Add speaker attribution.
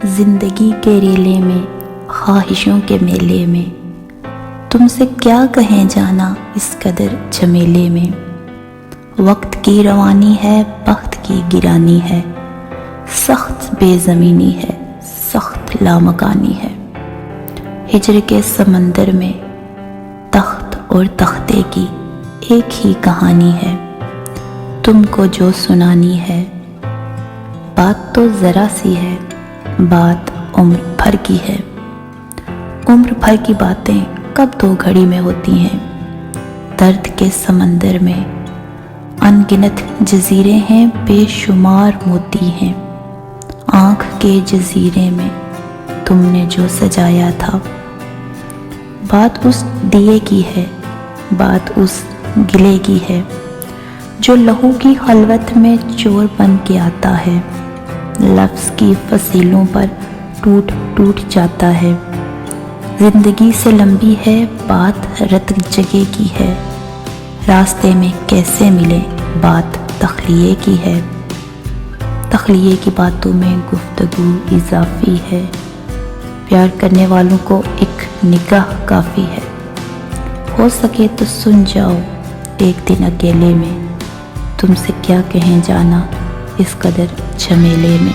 Speaker 1: زندگی کے ریلے میں، خواہشوں کے میلے میں، تم سے کیا کہیں جانا اس قدر جھمیلے میں۔ وقت کی روانی ہے، بخت کی گرانی ہے، سخت بے زمینی ہے، سخت لامکانی ہے۔ ہجر کے سمندر میں تخت اور تختے کی ایک ہی کہانی ہے، تم کو جو سنانی ہے۔ بات تو ذرا سی ہے، بات عمر بھر کی ہے۔ عمر بھر کی باتیں کب دو گھڑی میں ہوتی ہیں۔ درد کے سمندر میں ان گنت جزیرے ہیں، بے شمار موتی ہیں۔ آنکھ کے جزیرے میں تم نے جو سجایا تھا۔ بات اس دیے کی ہے، بات اس گلے کی ہے، جو لہو کی خلوت میں چور بن کے آتا ہے، لفظ کی فصیلوں پر ٹوٹ ٹوٹ جاتا ہے۔ زندگی سے لمبی ہے، بات رت جگہ کی ہے، راستے میں کیسے ملے، بات تخلیے کی ہے۔ تخلیے کی باتوں میں گفتگو اضافی ہے، پیار کرنے والوں کو ایک نگاہ کافی ہے۔ ہو سکے تو سن جاؤ ایک دن اکیلے میں، تم سے کیا کہیں جانا اس قدر جھمیلے میں۔